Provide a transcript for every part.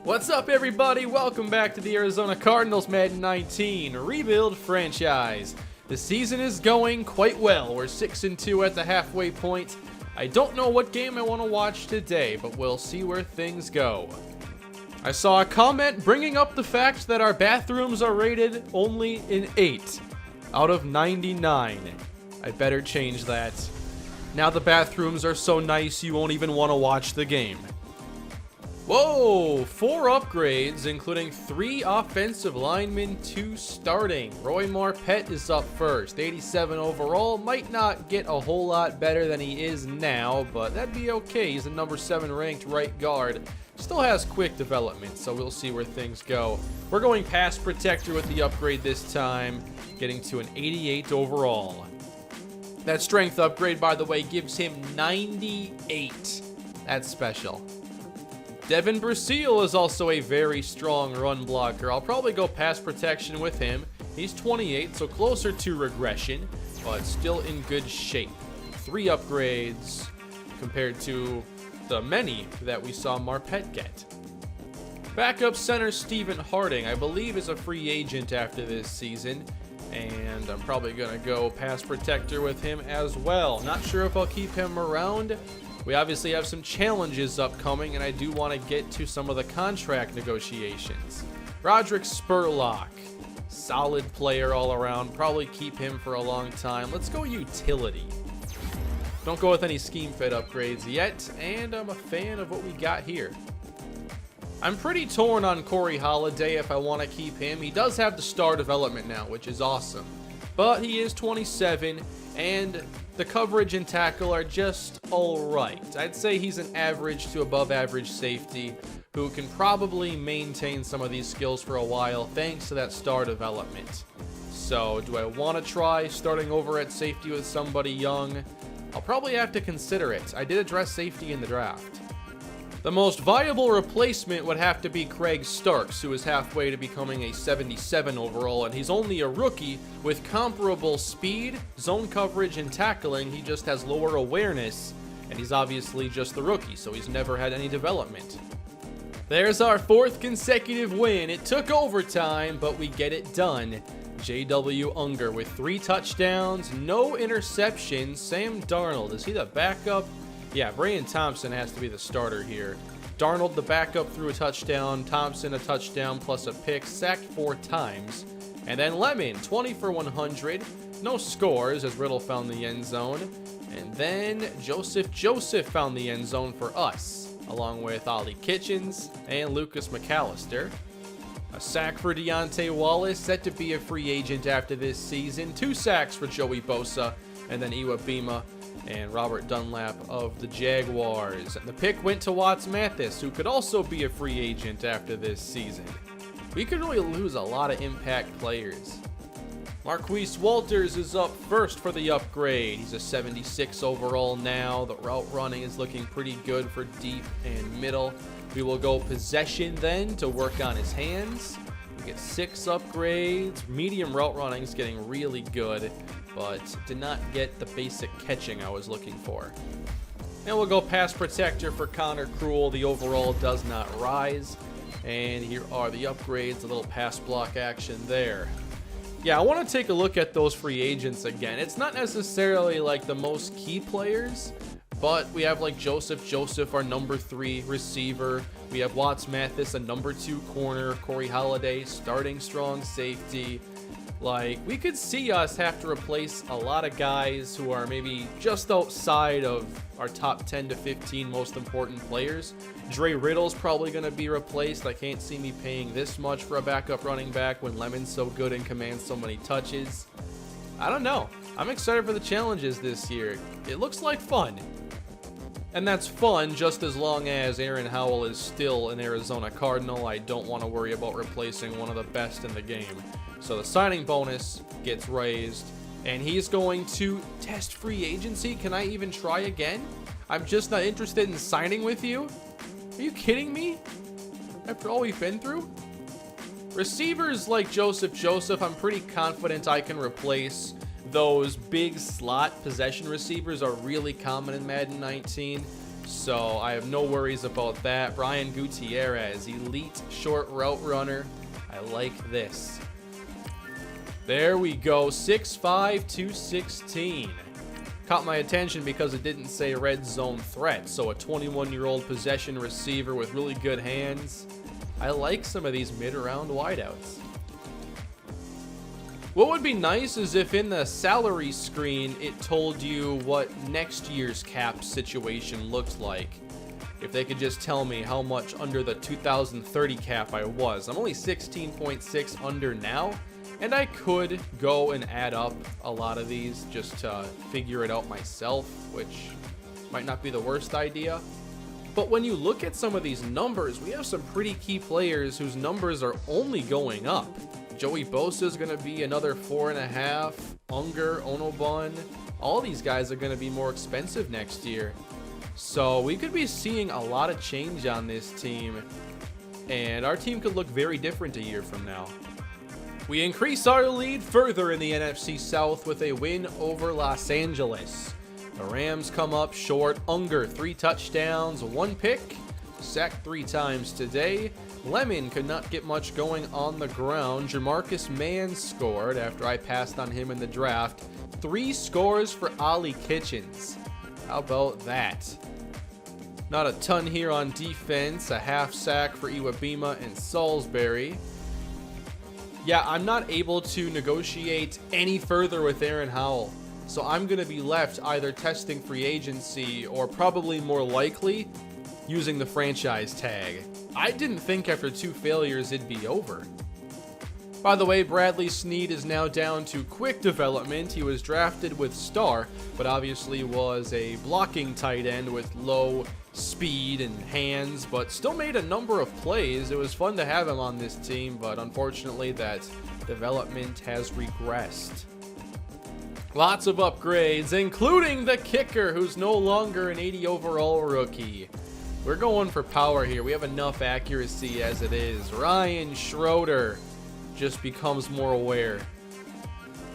What's up, everybody? Welcome back to the Arizona Cardinals Madden 19 Rebuild franchise. The season is going quite well. We're 6-2 at the halfway point. I don't know what game I want to watch today, but we'll see where things go. I saw a comment bringing up the fact that our bathrooms are rated only an 8 out of 99. I better change that. Now the bathrooms are so nice you won't even want to watch the game. Whoa, 4 upgrades, including 3 offensive linemen, 2 starting. Roy Marpet is up first, 87 overall. Might not get a whole lot better than he is now, but that'd be okay. He's a number 7 ranked right guard. Still has quick development, so we'll see where things go. We're going pass protector with the upgrade this time, getting to an 88 overall. That strength upgrade, by the way, gives him 98. That's special. Devin Brasile is also a very strong run blocker. I'll probably go pass protection with him. He's 28, so closer to regression, but still in good shape. 3 upgrades compared to the many that we saw Marpet get. Backup center Stephen Harding, I believe, is a free agent after this season, and I'm probably going to go pass protector with him as well. Not sure if I'll keep him around. We obviously have some challenges upcoming, and I do want to get to some of the contract negotiations. Roderick Spurlock, solid player all around. Probably keep him for a long time. Let's go utility. Don't go with any scheme fit upgrades yet, and I'm a fan of what we got here. I'm pretty torn on Corey Holiday if I want to keep him. He does have the star development now, which is awesome. But he is 27, and the coverage and tackle are just alright. I'd say he's an average to above average safety who can probably maintain some of these skills for a while thanks to that star development. So, do I want to try starting over at safety with somebody young? I'll probably have to consider it. I did address safety in the draft. The most viable replacement would have to be Craig Starks, who is halfway to becoming a 77 overall, and he's only a rookie with comparable speed, zone coverage, and tackling. He just has lower awareness, and he's obviously just the rookie, so he's never had any development. There's our 4th consecutive win. It took overtime, but we get it done. J.W. Unger with 3 touchdowns, no interceptions. Sam Darnold, is he the backup? Yeah, Brian Thompson has to be the starter here. Darnold, the backup, threw a touchdown. Thompson, a touchdown plus a pick, sacked 4 times. And then Lemon, 20 for 100. No scores as Riddle found the end zone. And then Joseph found the end zone for us, along with Ollie Kitchens and Lucas McAllister. A sack for Deontay Wallace, set to be a free agent after this season. 2 sacks for Joey Bosa, and then Iwa Bima and Robert Dunlap of the Jaguars. And the pick went to Watts Mathis, who could also be a free agent after this season. We could really lose a lot of impact players. Marquise Walters is up first for the upgrade. He's a 76 overall now. The route running is looking pretty good for deep and middle. We will go possession then to work on his hands. We get 6 upgrades. Medium route running is getting really good, but did not get the basic catching I was looking for. And we'll go pass protector for Connor Cruel. The overall does not rise. And here are the upgrades, a little pass block action there. Yeah, I want to take a look at those free agents again. It's not necessarily like the most key players, but we have like Joseph, our number 3 receiver. We have Watts Mathis, a number 2 corner. Corey Holiday, starting strong safety. Like, we could see us have to replace a lot of guys who are maybe just outside of our top 10 to 15 most important players. Dre Riddle's probably going to be replaced. I can't see me paying this much for a backup running back when Lemon's so good and commands so many touches. I don't know. I'm excited for the challenges this year. It looks like fun. And that's fun just as long as Aaron Howell is still an Arizona Cardinal. I don't want to worry about replacing one of the best in the game. So the signing bonus gets raised, and he's going to test free agency. Can I even try again? I'm just not interested in signing with you? Are you kidding me? After all we've been through? Receivers like Joseph, I'm pretty confident I can replace. Those big slot possession receivers are really common in Madden 19. So I have no worries about that. Brian Gutierrez, elite short route runner. I like this. There we go, 6'5", 216. Caught my attention because it didn't say red zone threat. So a 21-year-old possession receiver with really good hands. I like some of these mid-round wideouts. What would be nice is if in the salary screen it told you what next year's cap situation looks like. If they could just tell me how much under the 2030 cap I was. I'm only 16.6 under now, and I could go and add up a lot of these just to figure it out myself, which might not be the worst idea. But when you look at some of these numbers, we have some pretty key players whose numbers are only going up. Joey Bosa is going to be another 4.5. Unger, Onobun, all these guys are going to be more expensive next year. So we could be seeing a lot of change on this team, and our team could look very different a year from now. We increase our lead further in the NFC South with a win over Los Angeles. The Rams come up short. Unger, 3 touchdowns, 1 pick, sacked 3 times today. Lemon could not get much going on the ground. Jamarcus Mann scored after I passed on him in the draft. 3 scores for Ollie Kitchens. How about that? Not a ton here on defense. A half sack for Iwabima and Salisbury. Yeah, I'm not able to negotiate any further with Aaron Howell. So I'm going to be left either testing free agency or probably more likely using the franchise tag. I didn't think after 2 failures it'd be over. By the way, Bradley Sneed is now down to quick development. He was drafted with star, but obviously was a blocking tight end with low speed and hands, but still made a number of plays. It was fun to have him on this team, but unfortunately that development has regressed. Lots of upgrades, including the kicker, who's no longer an 80 overall rookie. We're going for power here. We have enough accuracy as it is. Ryan Schroeder just becomes more aware.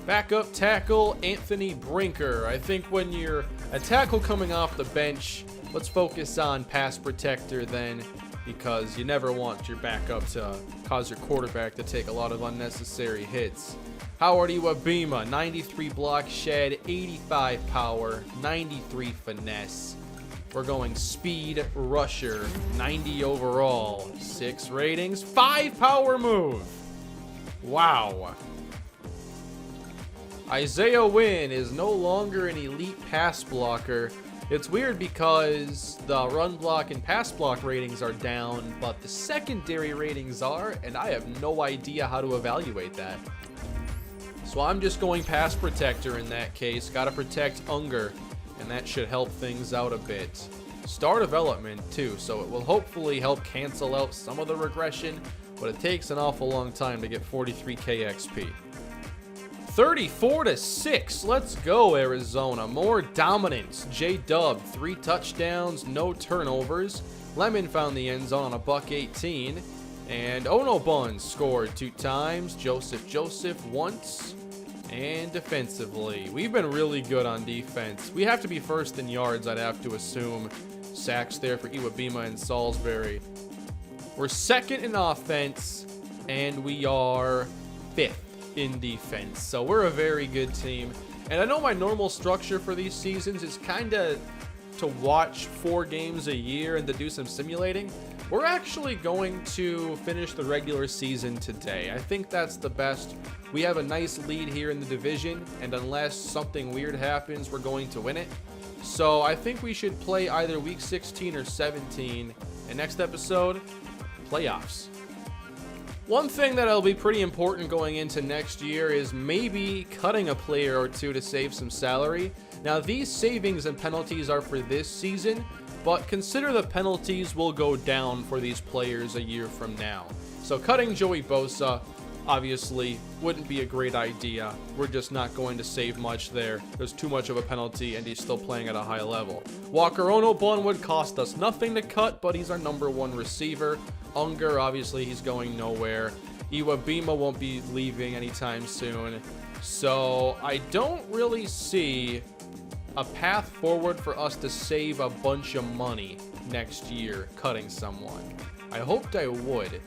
Backup tackle, Anthony Brinker. I think when you're a tackle coming off the bench, let's focus on pass protector then, because you never want your backup to cause your quarterback to take a lot of unnecessary hits. Howard Iwabima, 93 block shed, 85 power, 93 finesse. We're going speed rusher, 90 overall, 6 ratings, 5 power move. Wow. Isaiah Wynn is no longer an elite pass blocker. It's weird because the run block and pass block ratings are down, but the secondary ratings are, and I have no idea how to evaluate that. So I'm just going pass protector in that case. Got to protect Unger, and that should help things out a bit. Star development too, so it will hopefully help cancel out some of the regression, but it takes an awful long time to get 43k XP. 34-6, let's go Arizona. More dominance. J-Dub, 3 touchdowns, no turnovers. Lemon found the end zone on a $118. And Onobun scored 2 times. Joseph once. And defensively, we've been really good on defense. We have to be first in yards, I'd have to assume. Sacks there for Iwabima and Salisbury. We're second in offense, and we are 5th in defense. So we're a very good team. And I know my normal structure for these seasons is kind of to watch 4 games a year and to do some simulating. We're actually going to finish the regular season today. I think that's the best. We have a nice lead here in the division, and unless something weird happens, we're going to win it. So I think we should play either week 16 or 17. And next episode, playoffs. One thing that'll be pretty important going into next year is maybe cutting a player or 2 to save some salary. Now, these savings and penalties are for this season, but consider the penalties will go down for these players a year from now. So cutting Joey Bosa obviously wouldn't be a great idea. We're just not going to save much there. There's too much of a penalty, and he's still playing at a high level. Walker Onobun would cost us nothing to cut, but he's our #1 receiver. Unger, obviously, he's going nowhere. Iwabima won't be leaving anytime soon. So I don't really see a path forward for us to save a bunch of money next year cutting someone? I hoped I would.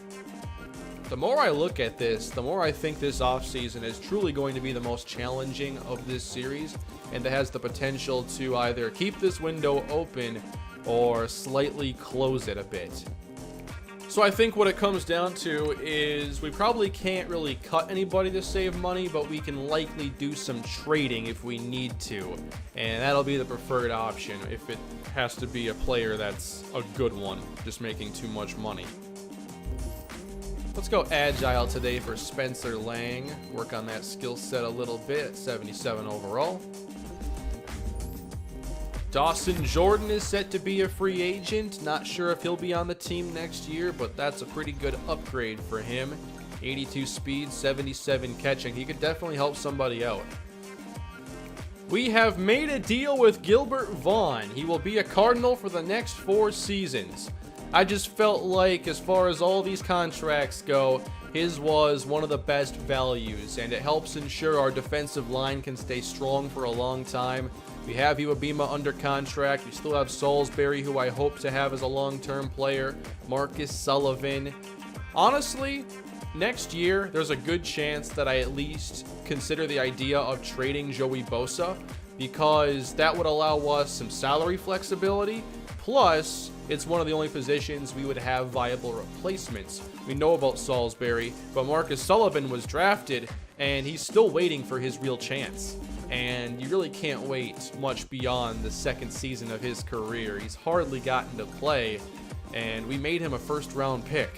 The more I look at this, the more I think this offseason is truly going to be the most challenging of this series, and it has the potential to either keep this window open or slightly close it a bit. So I think what it comes down to is we probably can't really cut anybody to save money, but we can likely do some trading if we need to. And that'll be the preferred option if it has to be a player that's a good one, just making too much money. Let's go Agile today for Spencer Lang. Work on that skill set a little bit, 77 overall. Dawson Jordan is set to be a free agent. Not sure if he'll be on the team next year, but that's a pretty good upgrade for him. 82 speed, 77 catching. He could definitely help somebody out. We have made a deal with Gilbert Vaughn. He will be a Cardinal for the next 4 seasons. I just felt like, as far as all these contracts go, his was one of the best values, and it helps ensure our defensive line can stay strong for a long time. We have Iwabima under contract. We still have Salisbury, who I hope to have as a long-term player. Marcus Sullivan. Honestly, next year, there's a good chance that I at least consider the idea of trading Joey Bosa, because that would allow us some salary flexibility. Plus, it's one of the only positions we would have viable replacements. We know about Salisbury, but Marcus Sullivan was drafted, and he's still waiting for his real chance. And you really can't wait much beyond the second season of his career. He's hardly gotten to play, and we made him a first-round pick.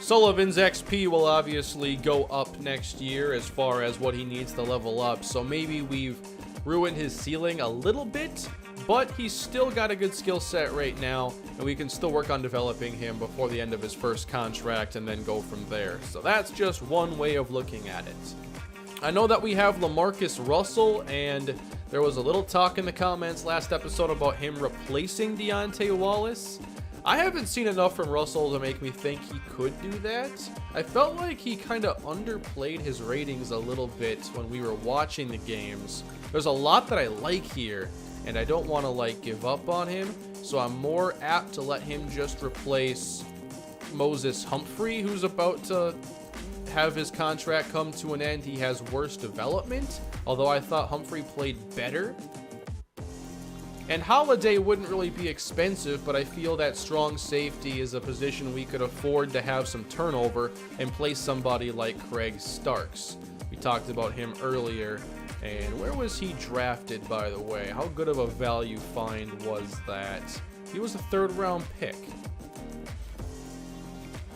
Sullivan's XP will obviously go up next year as far as what he needs to level up, so maybe we've ruined his ceiling a little bit, but he's still got a good skill set right now, and we can still work on developing him before the end of his first contract and then go from there. So that's just one way of looking at it. I know that we have LaMarcus Russell, and there was a little talk in the comments last episode about him replacing Deontay Wallace. I haven't seen enough from Russell to make me think he could do that. I felt like he kind of underplayed his ratings a little bit when we were watching the games. There's a lot that I like here, and I don't want to give up on him, so I'm more apt to let him just replace Moses Humphrey, who's about to have his contract come to an end. He has worse development, although I thought Humphrey played better. And Holiday wouldn't really be expensive, but I feel that strong safety is a position we could afford to have some turnover and place somebody like Craig Starks. We talked about him earlier. And where was he drafted, by the way? How good of a value find was that? He was a 3rd-round pick.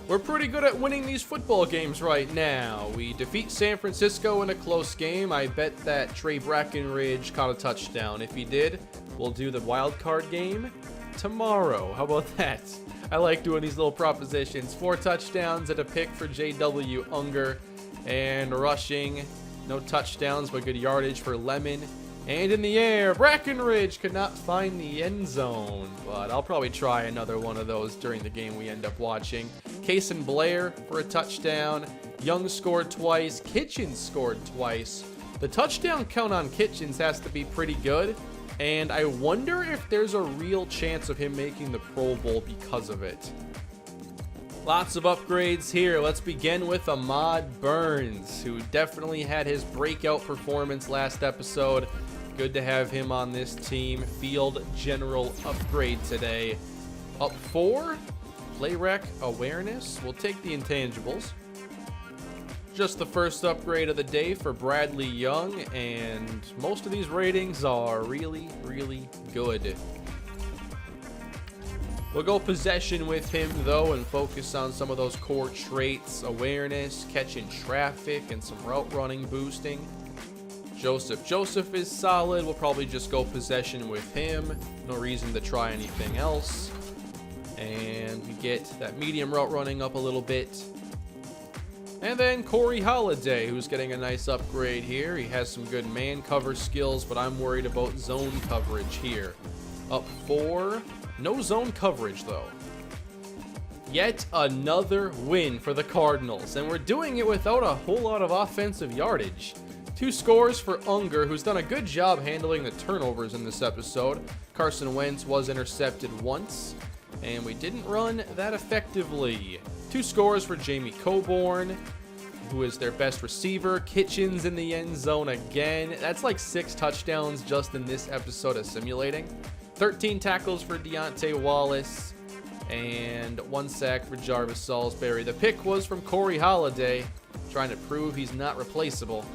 We're pretty good at winning these football games right now. We defeat San Francisco in a close game. I bet that Trey Brackenridge caught a touchdown. If he did, we'll do the wild card game tomorrow. How about that? I like doing these little propositions. 4 touchdowns and a pick for J.W. Unger. And rushing, no touchdowns, but good yardage for Lemon. And in the air, Brackenridge could not find the end zone, but I'll probably try another one of those during the game we end up watching. Cason Blair for a touchdown. Young scored twice. Kitchens scored twice. The touchdown count on Kitchens has to be pretty good, and I wonder if there's a real chance of him making the Pro Bowl because of it. Lots of upgrades here. Let's begin with Ahmad Burns, who definitely had his breakout performance last episode. Good to have him on this team. Field general upgrade today. Up 4, play rec awareness. We'll take the intangibles. Just the first upgrade of the day for Bradley Young, and most of these ratings are really, really good. We'll go possession with him, though, and focus on some of those core traits: awareness, catching traffic, and some route running boosting. Joseph is solid. We'll probably just go possession with him. No reason to try anything else. And we get that medium route running up a little bit. And then Corey Holiday, who's getting a nice upgrade here. He has some good man cover skills, but I'm worried about zone coverage here. Up 4. No zone coverage, though. Yet another win for the Cardinals, and we're doing it without a whole lot of offensive yardage. 2 scores for Unger, who's done a good job handling the turnovers in this episode. Carson Wentz was intercepted once, and we didn't run that effectively. 2 scores for Jamie Coburn, who is their best receiver. Kitchens in the end zone again. That's like 6 touchdowns just in this episode of simulating. 13 tackles for Deontay Wallace, and 1 sack for Jarvis Salisbury. The pick was from Corey Holiday, trying to prove he's not replaceable.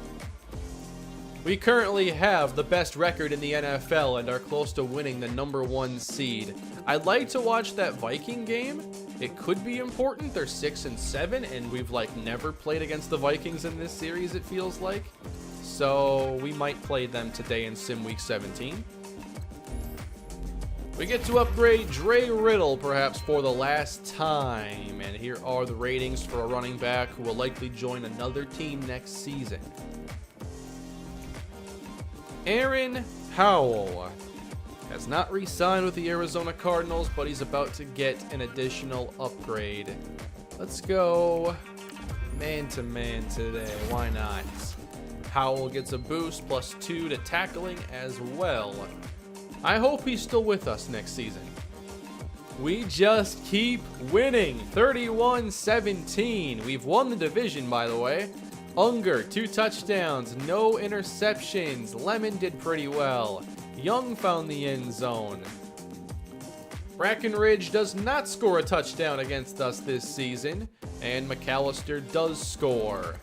We currently have the best record in the NFL and are close to winning the #1 seed. I'd like to watch that Viking game. It could be important. They're 6-7, and we've like never played against the Vikings in this series, it feels like. So we might play them today in Sim Week 17. We get to upgrade Dre Riddle perhaps for the last time. And here are the ratings for a running back who will likely join another team next season. Aaron Powell has not re-signed with the Arizona Cardinals, but he's about to get an additional upgrade. Let's go man-to-man today. Why not? Powell gets a boost, +2 to tackling as well. I hope he's still with us next season. We just keep winning. 31-17. We've won the division, by the way. Unger, 2 touchdowns, no interceptions. Lemon did pretty well. Young found the end zone. Brackenridge does not score a touchdown against us this season, and McAllister does score.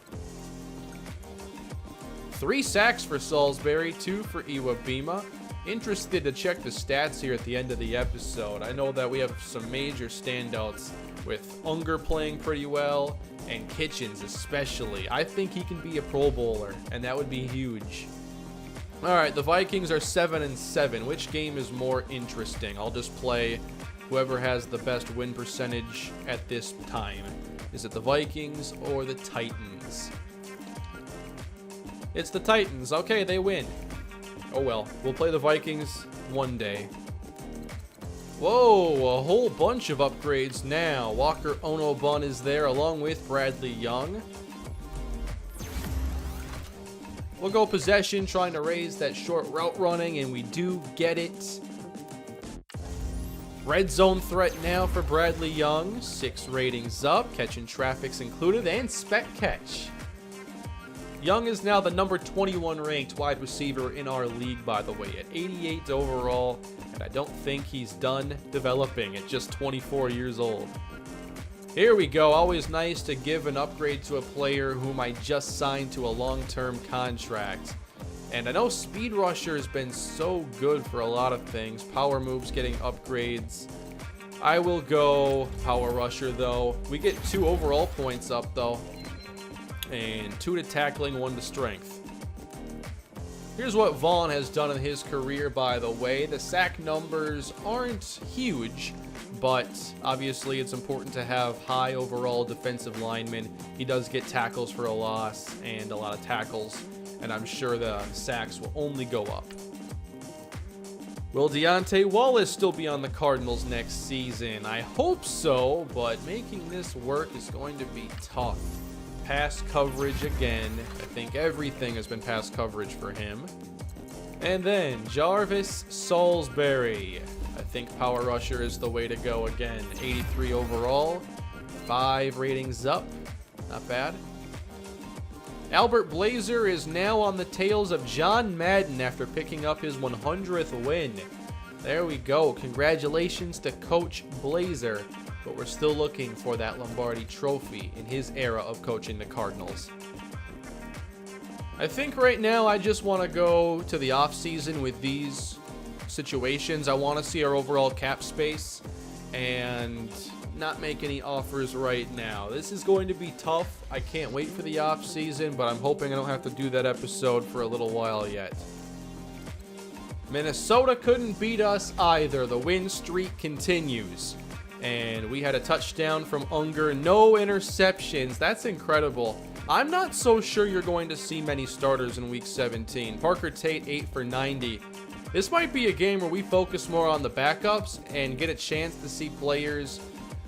3 sacks for Salisbury, 2 for Iwabima. Interested to check the stats here at the end of the episode. I know that we have some major standouts with Unger playing pretty well, and Kitchens especially. I think he can be a Pro Bowler, and that would be huge. All right, the Vikings are 7-7. Which game is more interesting? I'll just play whoever has the best win percentage at this time. Is it the Vikings or the Titans? It's the Titans. Okay, they win. Oh well, we'll play the Vikings one day. Whoa, a whole bunch of upgrades now. Walker Onobun is there along with Bradley Young. We'll go possession, trying to raise that short route running, and we do get it. Red zone threat now for Bradley Young. 6 ratings up, catching traffic's included, and spec catch. Young is now the number 21 ranked wide receiver in our league, by the way, at 88 overall, and I don't think he's done developing at just 24 years old. Here we go. Always nice to give an upgrade to a player whom I just signed to a long-term contract. And I know Speed Rusher has been so good for a lot of things. Power moves getting upgrades. I will go Power Rusher, though. We get 2 overall points up, though. And 2 to tackling, 1 to strength. Here's what Vaughn has done in his career, by the way. The sack numbers aren't huge, but obviously it's important to have high overall defensive linemen. He does get tackles for a loss and a lot of tackles, and I'm sure the sacks will only go up. Will Deontay Wallace still be on the Cardinals next season? I hope so, but making this work is going to be tough. Pass coverage again. I think everything has been pass coverage for him. And then Jarvis Salisbury. I think Power Rusher is the way to go again. 83 overall. 5 ratings up. Not bad. Albert Blazer is now on the tails of John Madden after picking up his 100th win. There we go. Congratulations to Coach Blazer. But we're still looking for that Lombardi trophy in his era of coaching the Cardinals. I think right now I just want to go to the offseason with these situations. I want to see our overall cap space and not make any offers right now. This is going to be tough. I can't wait for the offseason, but I'm hoping I don't have to do that episode for a little while yet. Minnesota couldn't beat us either. The win streak continues. And we had a touchdown from Unger. No interceptions. That's incredible. I'm not so sure you're going to see many starters in Week 17. Parker Tate, 8 for 90. This might be a game where we focus more on the backups and get a chance to see players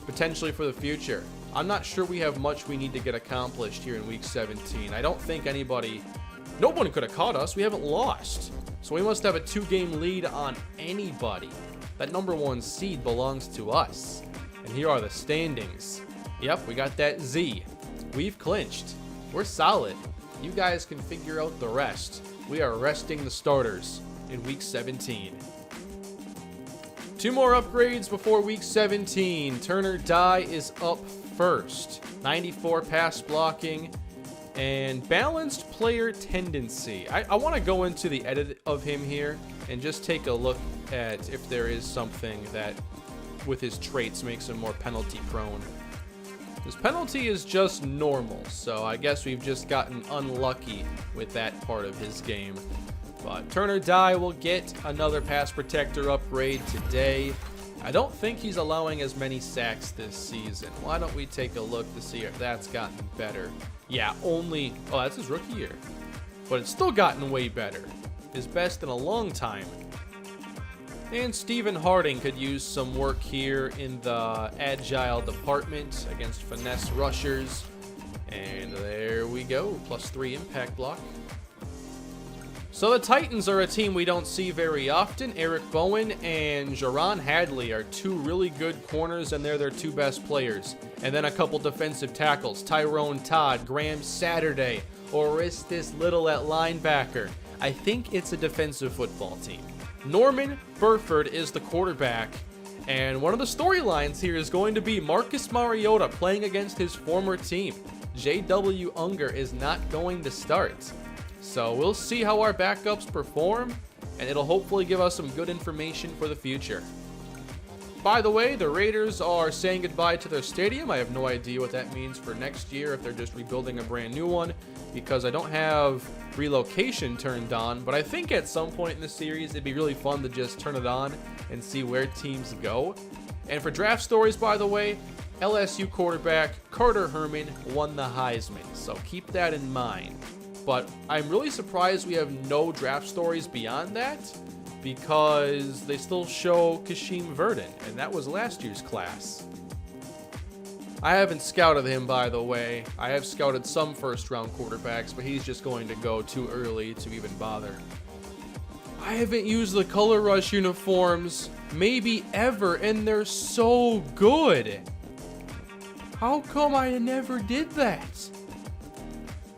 potentially for the future. I'm not sure we have much we need to get accomplished here in Week 17. I don't think anybody No one could have caught us. We haven't lost. So we must have a 2-game lead on anybody. That number 1 seed belongs to us. And here are the standings. Yep, we got that Z. We've clinched. We're solid. You guys can figure out the rest. We are resting the starters in week 17. 2 more upgrades before week 17. Turner Dye is up first. 94 pass blocking and balanced player tendency. I want to go into the edit of him here and just take a look at if there is something that with his traits makes him more penalty prone. His penalty is just normal, so I guess we've just gotten unlucky with that part of his game. But Turner Dye will get another pass protector upgrade today. I don't think he's allowing as many sacks this season. Why don't we take a look to see if that's gotten better? Yeah, oh, that's his rookie year. But it's still gotten way better. His best in a long time. And Stephen Harding could use some work here in the agile department against finesse rushers. And there we go, +3 impact block. So the Titans are a team we don't see very often. Eric Bowen and Jaron Hadley are 2 really good corners, and they're their 2 best players. And then a couple defensive tackles, Tyrone Todd, Graham Saturday, Orestes Little at linebacker. I think it's a defensive football team. Norman Burford is the quarterback, and one of the storylines here is going to be Marcus Mariota playing against his former team. J.W. Unger is not going to start. So we'll see how our backups perform, and it'll hopefully give us some good information for the future. By the way, the Raiders are saying goodbye to their stadium. I have no idea what that means for next year, if they're just rebuilding a brand new one, because I don't have relocation turned on, but I think at some point in the series it'd be really fun to just turn it on and see where teams go. And for draft stories, by the way, LSU quarterback Carter Herman won the Heisman, so keep that in mind. But I'm really surprised we have no draft stories beyond that, because they still show Kashim Verdon, and that was last year's class. I haven't scouted him, by the way. I have scouted some first-round quarterbacks, but he's just going to go too early to even bother. I haven't used the Color Rush uniforms maybe ever, and they're so good. How come I never did that?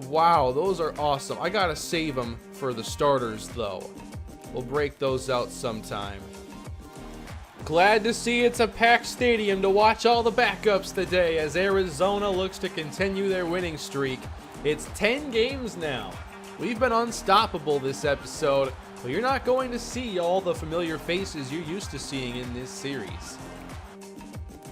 Wow, those are awesome. I gotta save them for the starters, though. We'll break those out sometime. Glad to see it's a packed stadium to watch all the backups today as Arizona looks to continue their winning streak. It's 10 games now. We've been unstoppable this episode, but you're not going to see all the familiar faces you're used to seeing in this series.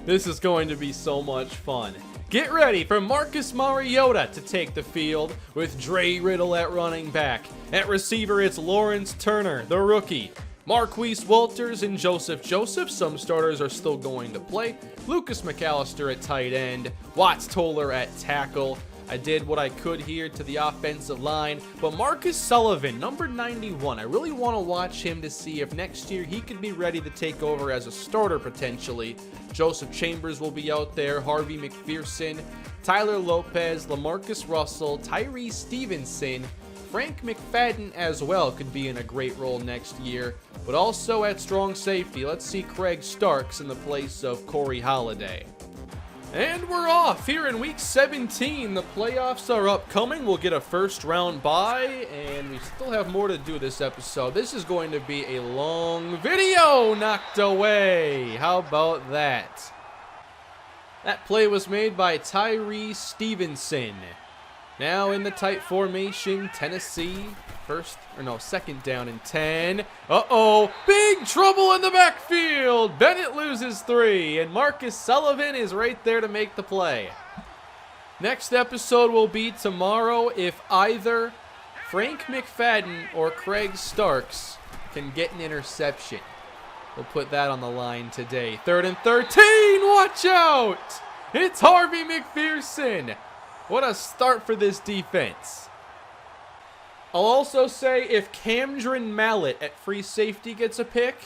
This is going to be so much fun. Get ready for Marcus Mariota to take the field with Dre Riddle at running back. At receiver, it's Lawrence Turner, the rookie. Marquise Walters and Joseph. Some starters are still going to play. Lucas McAllister at tight end. Watts Toller at tackle. I did what I could here to the offensive line. But Marcus Sullivan, number 91, I really want to watch him to see if next year he could be ready to take over as a starter potentially. Joseph Chambers will be out there. Harvey McPherson, Tyler Lopez, LaMarcus Russell, Tyree Stevenson, Frank McFadden as well could be in a great role next year. But also at strong safety, let's see Craig Starks in the place of Corey Holiday. And we're off here in week 17. The playoffs are upcoming. We'll get a first round bye, and we still have more to do this episode. This is going to be a long video knocked away. How about that? That play was made by Tyree Stevenson. Now in the tight formation, Tennessee, second down and 10. Uh-oh, big trouble in the backfield. Bennett loses 3, and Marcus Sullivan is right there to make the play. Next episode will be tomorrow if either Frank McFadden or Craig Starks can get an interception. We'll put that on the line today. 3rd and 13, watch out! It's Harvey McPherson. What a start for this defense. I'll also say if Camdron Mallett at free safety gets a pick,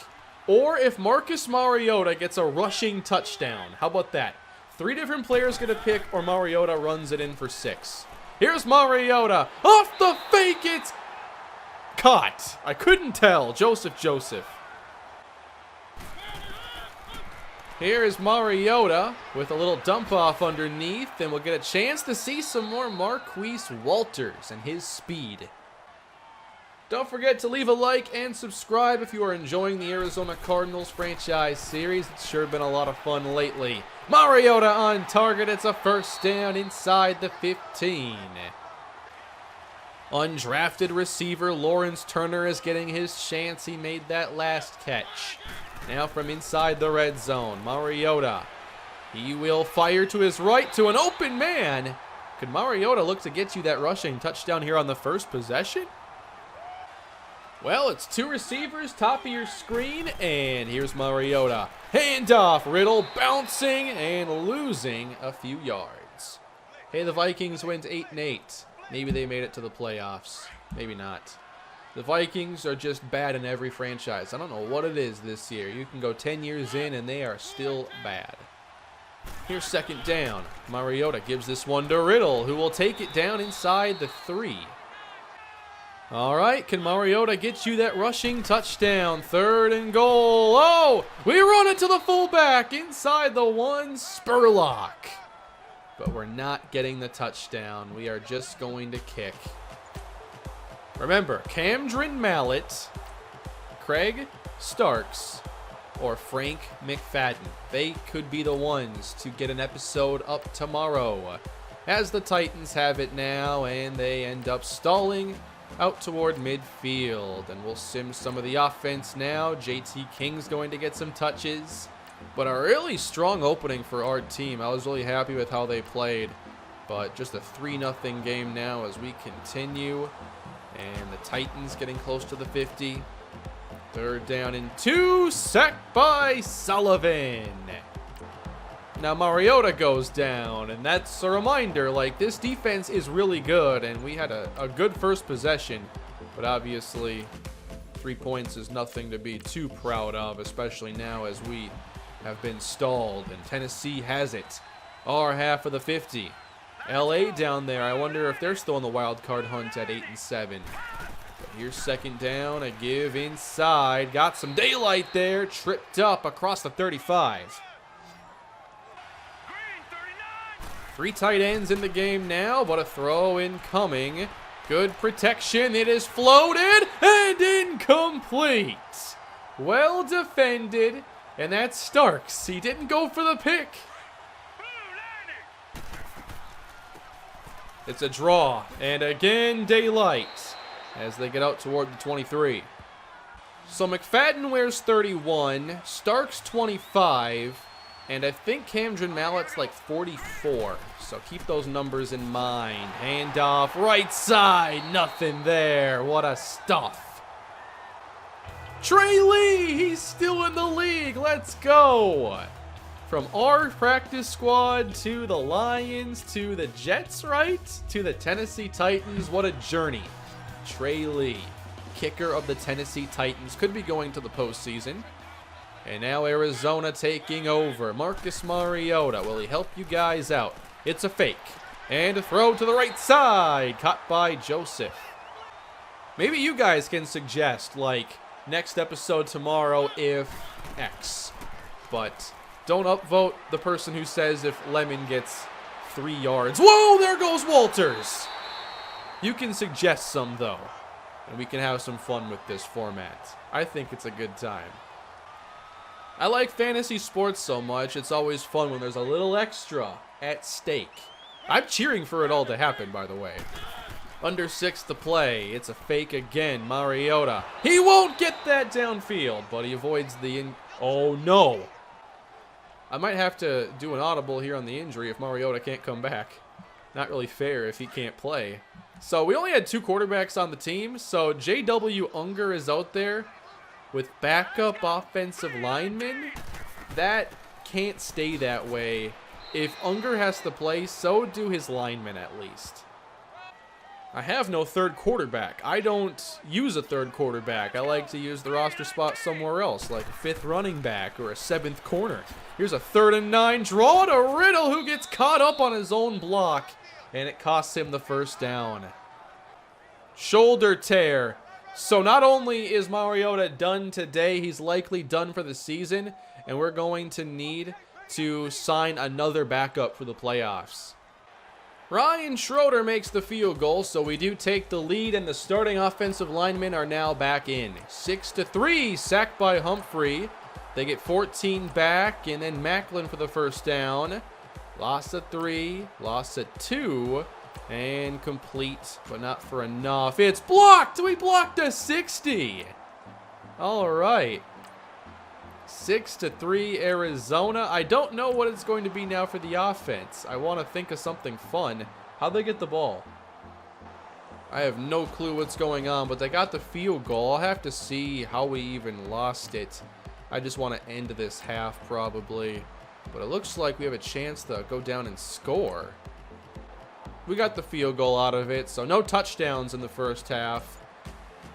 or if Marcus Mariota gets a rushing touchdown. How about that? 3 different players get a pick, or Mariota runs it in for 6. Here's Mariota off the face. He gets caught. I couldn't tell. Joseph. Here is Mariota with a little dump off underneath, and we'll get a chance to see some more Marquise Walters and his speed. Don't forget to leave a like and subscribe if you are enjoying the Arizona Cardinals franchise series. It's sure been a lot of fun lately. Mariota on target. It's a first down inside the 15. Undrafted receiver Lawrence Turner is getting his chance. He made that last catch. Now from inside the red zone, Mariota. He will fire to his right to an open man. Could Mariota look to get you that rushing touchdown here on the first possession? Well, it's two receivers, top of your screen, and here's Mariota. Handoff, Riddle bouncing and losing a few yards. Hey, the Vikings went 8-8. Maybe they made it to the playoffs. Maybe not. The Vikings are just bad in every franchise. I don't know what it is this year. You can go 10 years in and they are still bad. Here's second down. Mariota gives this one to Riddle, who will take it down inside the 3. All right, can Mariota get you that rushing touchdown? Third and goal. Oh, we run it to the fullback inside the 1, Spurlock. But we're not getting the touchdown. We are just going to kick. Remember, Camdron Mallett, Craig Starks, or Frank McFadden. They could be the ones to get an episode up tomorrow. As the Titans have it now, and they end up stalling out toward midfield. And we'll sim some of the offense now. JT King's going to get some touches. But a really strong opening for our team. I was really happy with how they played. But just a 3-0 game now as we continue. And the Titans getting close to the 50. Third down and 2. Sacked by Sullivan. Now Mariota goes down. And that's a reminder, like, this defense is really good. And we had a good first possession. But obviously, 3 points is nothing to be too proud of. Especially now as we have been stalled. And Tennessee has it. Our half of the 50. LA down there, I wonder if they're still in the wild card hunt at 8-7. But here's second down, a give inside. Got some daylight there, tripped up across the 35. 3 tight ends in the game now, but a throw incoming. Good protection, it is floated and incomplete. Well defended, and that's Starks. He didn't go for the pick. It's a draw, and again, daylight as they get out toward the 23. So McFadden wears 31, Starks 25, and I think Camdron Mallett's like 44. So keep those numbers in mind. Handoff, right side, nothing there. What a stuff. Trey Lee, he's still in the league. Let's go. From our practice squad to the Lions to the Jets, right? To the Tennessee Titans. What a journey. Trey Lee, kicker of the Tennessee Titans, could be going to the postseason. And now Arizona taking over. Marcus Mariota, will he help you guys out? It's a fake. And a throw to the right side. Caught by Joseph. Maybe you guys can suggest, like, next episode tomorrow if X. But don't upvote the person who says if Lemon gets 3 yards. Whoa, there goes Walters. You can suggest some, though. And we can have some fun with this format. I think it's a good time. I like fantasy sports so much. It's always fun when there's a little extra at stake. I'm cheering for it all to happen, by the way. Under 6 to play. It's a fake again. Mariota. He won't get that downfield, but he avoids the Oh, no. I might have to do an audible here on the injury if Mariota can't come back. Not really fair if he can't play. So we only had 2 quarterbacks on the team. So J.W. Unger is out there with backup offensive linemen. That can't stay that way. If Unger has to play, so do his linemen at least. I have no third quarterback. I don't use a third quarterback. I like to use the roster spot somewhere else, like a 5th running back or a 7th corner. Here's a 3rd and 9 draw to Riddle, who gets caught up on his own block, and it costs him the first down. Shoulder tear. So not only is Mariota done today, he's likely done for the season, and we're going to need to sign another backup for the playoffs. Ryan Schroeder makes the field goal, so we do take the lead, and the starting offensive linemen are now back in. 6-3, sacked by Humphrey. They get 14 back, and then Macklin for the first down. Loss of 3, loss of 2, and complete, but not for enough. It's blocked! We blocked a 60! All right. 6-3 Arizona. I don't know what it's going to be now for the offense. I want to think of something fun. How'd they get the ball? I have no clue what's going on, but they got the field goal. I'll have to see how we even lost it. I just want to end this half probably. But it looks like we have a chance to go down and score. We got the field goal out of it, so no touchdowns in the first half.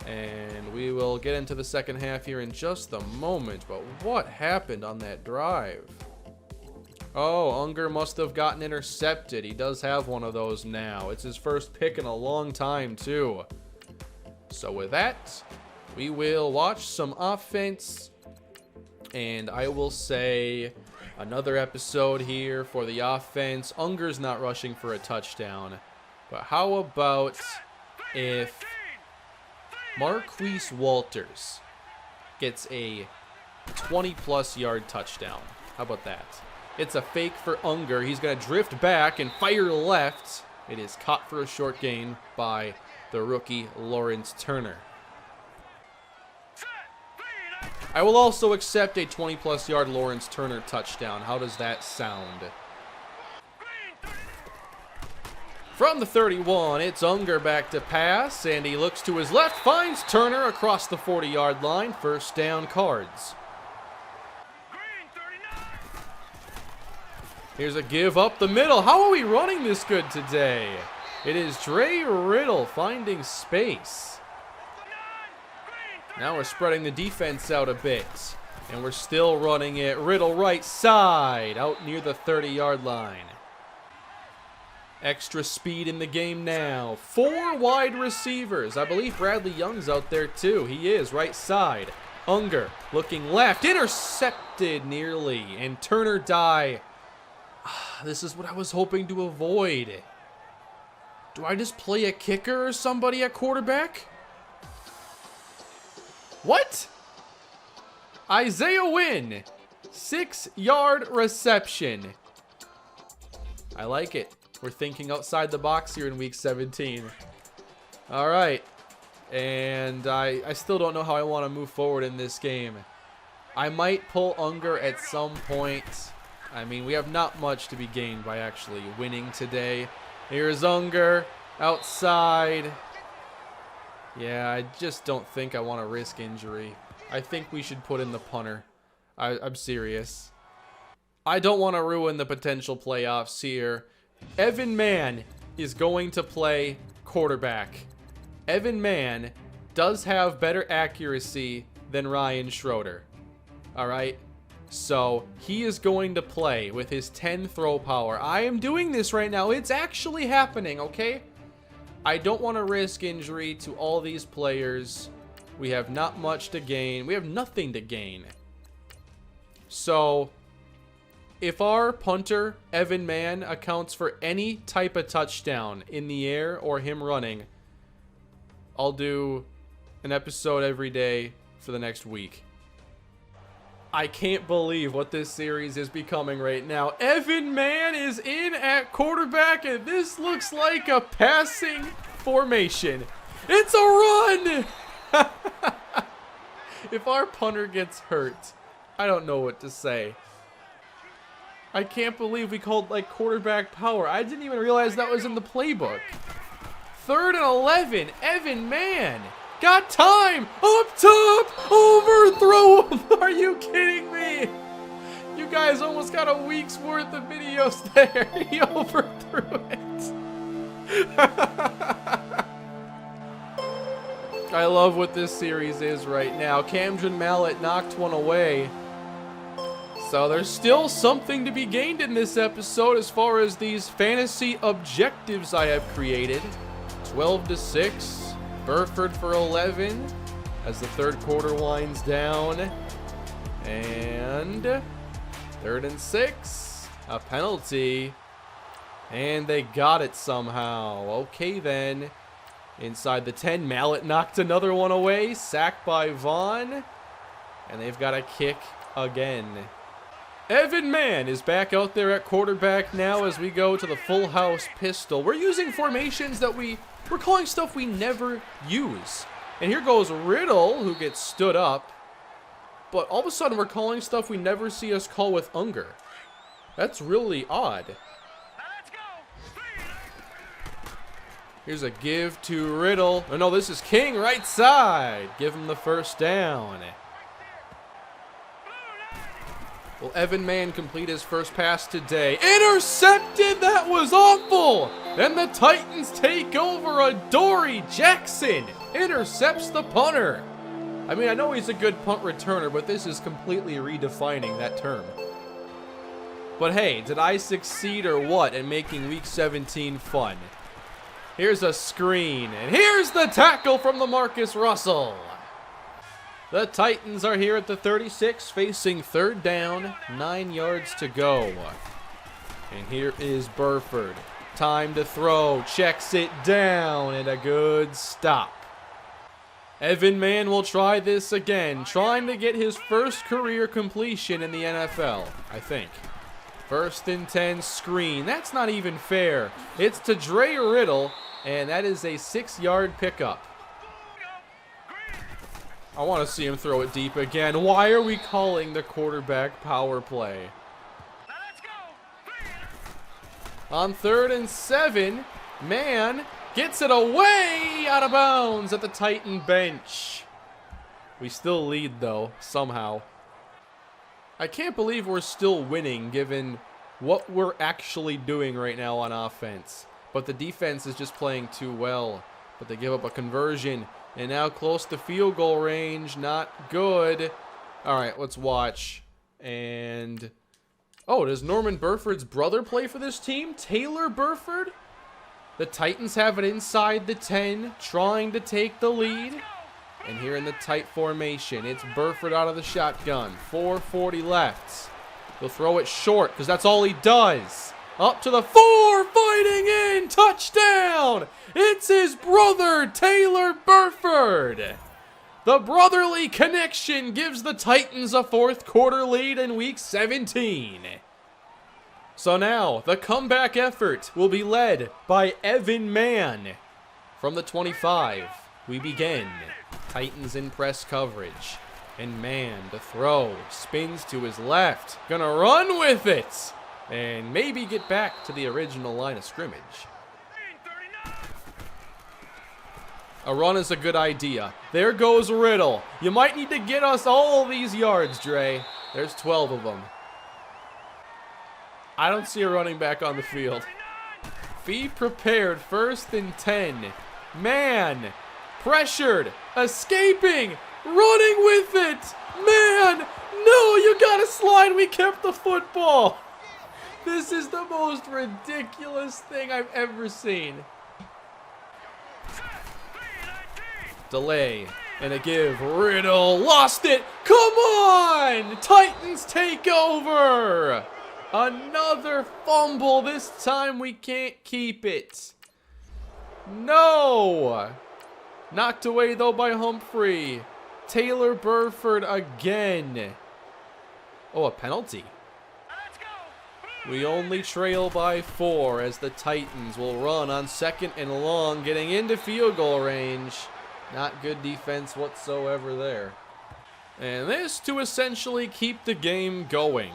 And we will get into the second half here in just a moment. But what happened on that drive? Oh, Unger must have gotten intercepted. He does have one of those now. It's his first pick in a long time, too. So with that, we will watch some offense. And I will say another episode here for the offense. Unger's not rushing for a touchdown. But how about if Marquise Walters gets a 20-plus yard touchdown? How about that? It's a fake for Unger. He's going to drift back and fire left. It is caught for a short gain by the rookie Lawrence Turner. I will also accept a 20-plus yard Lawrence Turner touchdown. How does that sound? From the 31, it's Unger back to pass, and he looks to his left, finds Turner across the 40-yard line. First down, Cards. Here's a give up the middle. How are we running this good today? It is Dre Riddle finding space. Now we're spreading the defense out a bit, and we're still running it. Riddle right side, out near the 30-yard line. Extra speed in the game now. 4 wide receivers. I believe Bradley Young's out there too. He is, right side. Unger looking left, intercepted nearly, and Turner die. This is what I was hoping to avoid. Do I just play a kicker or somebody at quarterback? What? Isaiah Wynn, 6-yard reception. I like it. We're thinking outside the box here in week 17. All right. And I still don't know how I want to move forward in this game. I might pull Unger at some point. I mean, we have not much to be gained by actually winning today. Here's Unger outside. Yeah, I just don't think I want to risk injury. I think we should put in the punter. I'm serious. I don't want to ruin the potential playoffs here. Evan Mann is going to play quarterback. Evan Mann does have better accuracy than Ryan Schroeder. All right? So he is going to play with his 10 throw power. I am doing this right now. It's actually happening, okay? I don't want to risk injury to all these players. We have not much to gain. We have nothing to gain. So if our punter, Evan Mann, accounts for any type of touchdown in the air or him running, I'll do an episode every day for the next week. I can't believe what this series is becoming right now. Evan Mann is in at quarterback, and this looks like a passing formation. It's a run! If our punter gets hurt, I don't know what to say. I can't believe we called like quarterback power. I didn't even realize that was in the playbook. 3rd and 11, Evan Mann. Got time! Up top! Overthrow him! Are you kidding me? You guys almost got a week's worth of videos there. He overthrew it. I love what this series is right now. Camden Mallet knocked one away. So there's still something to be gained in this episode as far as these fantasy objectives I have created. 12-6. Burford for 11 as the third quarter winds down. And 3rd and 6. A penalty. And they got it somehow. Okay, then. Inside the 10. Mallet knocked another one away. Sacked by Vaughn. And they've got a kick again. Evan Mann is back out there at quarterback now as we go to the full house pistol. We're using formations that we're calling stuff we never use. And here goes Riddle, who gets stood up. But all of a sudden we're calling stuff we never see us call with Unger. That's really odd. Here's a give to Riddle. Oh no, this is King right side. Give him the first down. Will Evan Mann complete his first pass today? Intercepted! That was awful! Then the Titans take over. Adoree Jackson intercepts the punter. I mean, I know he's a good punt returner, but this is completely redefining that term. But hey, did I succeed or what in making Week 17 fun? Here's a screen, and here's the tackle from the Marcus Russell. The Titans are here at the 36, facing 3rd down, 9 yards to go. And here is Burford. Time to throw, checks it down, and a good stop. Evan Mann will try this again, trying to get his first career completion in the NFL, I think. 1st and 10 screen. That's not even fair. It's to Dre Riddle, and that is a 6-yard pickup. I want to see him throw it deep again. Why are we calling the quarterback power play? On 3rd and 7, Mann gets it away out of bounds at the Titan bench. We still lead, though, somehow. I can't believe we're still winning given what we're actually doing right now on offense. But the defense is just playing too well. But they give up a conversion. And now close to field goal range. Not good. All right, let's watch. And... oh, does Norman Burford's brother play for this team? Taylor Burford? The Titans have it inside the 10, trying to take the lead. And here in the tight formation, it's Burford out of the shotgun. 4:40 left. He'll throw it short because that's all he does. Up to the 4, fighting in, touchdown! It's his brother, Taylor Burford. The brotherly connection gives the Titans a 4th quarter lead in Week 17. So now, the comeback effort will be led by Evan Mann. From the 25, we begin. Titans in press coverage. And Mann to throw, spins to his left. Gonna run with it! And maybe get back to the original line of scrimmage. A run is a good idea. There goes Riddle. You might need to get us all these yards, Dre. There's 12 of them. I don't see a running back on the field. Be prepared. 1st and 10. Mann. Pressured. Escaping. Running with it. Mann. No, you gotta slide. We kept the football. This is the most ridiculous thing I've ever seen. Delay and a give. Riddle lost it. Come on! Titans take over. Another fumble. This time we can't keep it. No! Knocked away though by Humphrey. Taylor Burford again. Oh, a penalty. We only trail by 4 as the Titans will run on 2nd and long, getting into field goal range. Not good defense whatsoever there. And this to essentially keep the game going.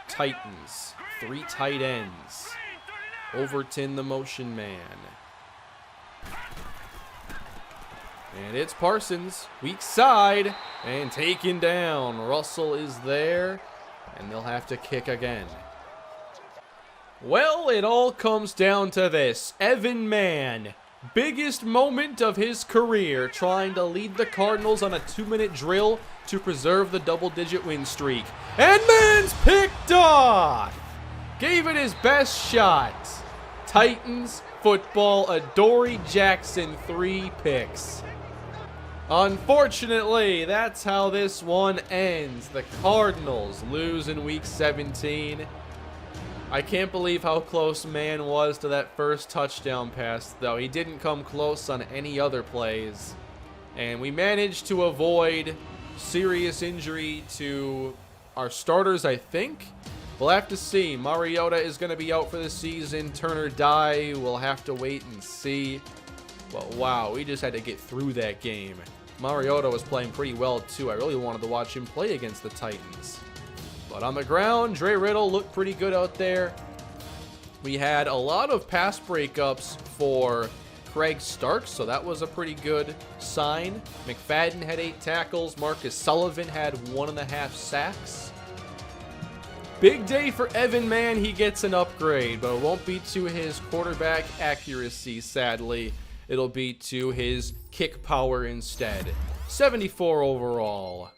Titans, 3 tight ends. Overton the motion man. And it's Parsons, weak side, and taken down. Russell is there, and they'll have to kick again. Well, it all comes down to this. Evan Mann, biggest moment of his career, trying to lead the Cardinals on a 2-minute drill to preserve the double-digit win streak. And Mann's picked off! Gave it his best shot. Titans Football, Adoree Jackson, 3 picks. Unfortunately, that's how this one ends. The Cardinals lose in Week 17. I can't believe how close Man was to that first touchdown pass, though. He didn't come close on any other plays. And we managed to avoid serious injury to our starters, I think. We'll have to see. Mariota is going to be out for the season. Turner Dye, we'll have to wait and see. But wow, we just had to get through that game. Mariota was playing pretty well too. I really wanted to watch him play against the Titans. But on the ground, Dre Riddle looked pretty good out there. We had a lot of pass breakups for Craig Starks, so that was a pretty good sign. McFadden had 8 tackles. Marcus Sullivan had 1.5 sacks. Big day for Evan Man. He gets an upgrade, but it won't be to his quarterback accuracy, sadly. It'll be to his kick power instead. 74 overall.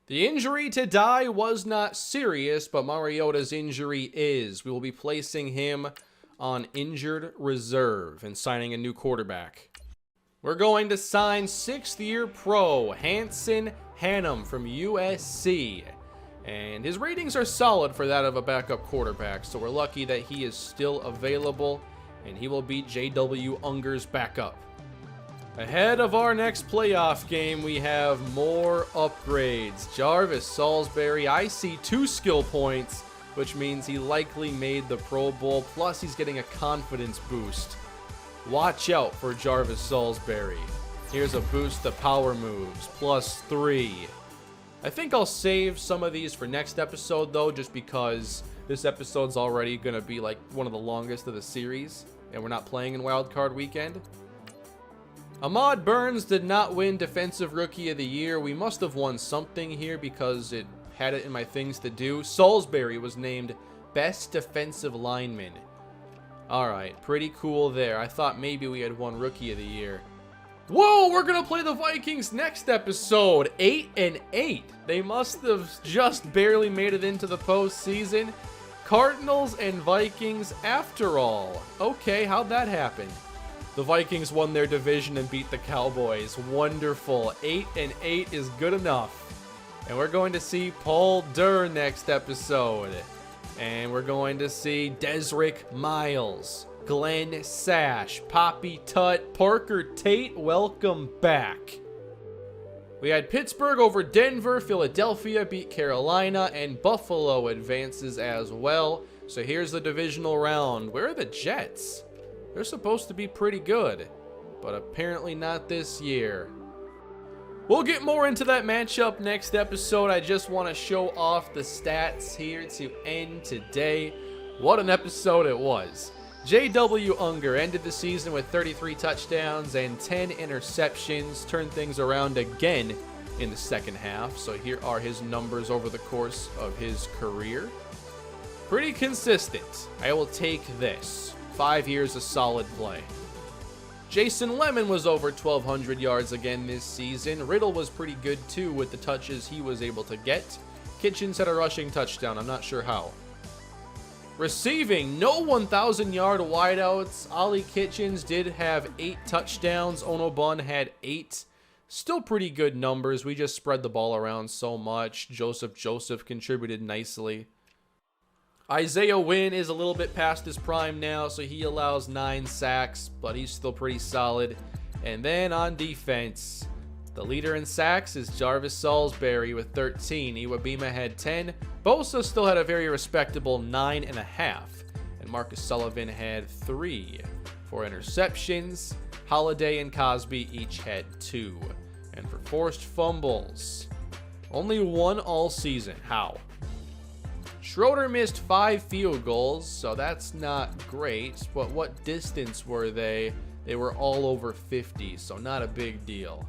The injury to Dye was not serious, but Mariota's injury is. We will be placing him on injured reserve and signing a new quarterback. We're going to sign 6th-year pro Hanson Hannum from USC. And his ratings are solid for that of a backup quarterback, so we're lucky that he is still available, and he will beat J.W. Unger's backup. Ahead of our next playoff game, we have more upgrades. Jarvis Salisbury, I see 2 skill points, which means he likely made the Pro Bowl, plus he's getting a confidence boost. Watch out for Jarvis Salisbury. Here's a boost to power moves, +3. I think I'll save some of these for next episode, though, just because this episode's already going to be like one of the longest of the series, and we're not playing in Wild Card Weekend. Ahmad Burns did not win Defensive Rookie of the Year. We must have won something here because it had it in my things to do. Salisbury was named Best Defensive Lineman. Alright, pretty cool there. I thought maybe we had won Rookie of the Year. Whoa, we're going to play the Vikings next episode. 8-8. They must have just barely made it into the postseason. Cardinals and Vikings after all. Okay, how'd that happen? The Vikings won their division and beat the Cowboys. Wonderful. 8-8 is good enough. And we're going to see Paul Durr next episode. And we're going to see Desrick Miles, Glenn Sash, Poppy Tutt, Parker Tate, welcome back. We had Pittsburgh over Denver, Philadelphia beat Carolina, and Buffalo advances as well. So here's the divisional round. Where are the Jets? They're supposed to be pretty good, but apparently not this year. We'll get more into that matchup next episode. I just want to show off the stats here to end today. What an episode it was. J.W. Unger ended the season with 33 touchdowns and 10 interceptions, turned things around again in the second half. So here are his numbers over the course of his career. Pretty consistent. I will take this. 5 years of solid play. Jason Lemon was over 1,200 yards again this season. Riddle was pretty good too with the touches he was able to get. Kitchens had a rushing touchdown. I'm not sure how. Receiving, no 1,000-yard wideouts. Ollie Kitchens did have 8 touchdowns. Ono Bun had 8. Still pretty good numbers. We just spread the ball around so much. Joseph contributed nicely. Isaiah Wynn is a little bit past his prime now, so he allows 9 sacks, but he's still pretty solid. And then on defense, the leader in sacks is Jarvis Salisbury with 13. Iwabima had 10. Bosa still had a very respectable 9.5. And Marcus Sullivan had 3. For interceptions, Holiday and Cosby each had 2. And for forced fumbles, only 1 all season. How? Schroeder missed 5 field goals, so that's not great, but what distance were they? They were all over 50, so not a big deal.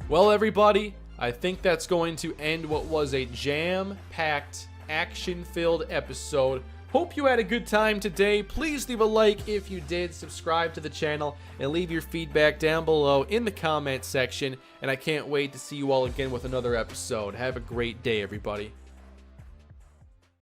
Well, everybody, I think that's going to end what was a jam-packed, action-filled episode. Hope you had a good time today. Please leave a like if you did, subscribe to the channel, and leave your feedback down below in the comment section, and I can't wait to see you all again with another episode. Have a great day, everybody.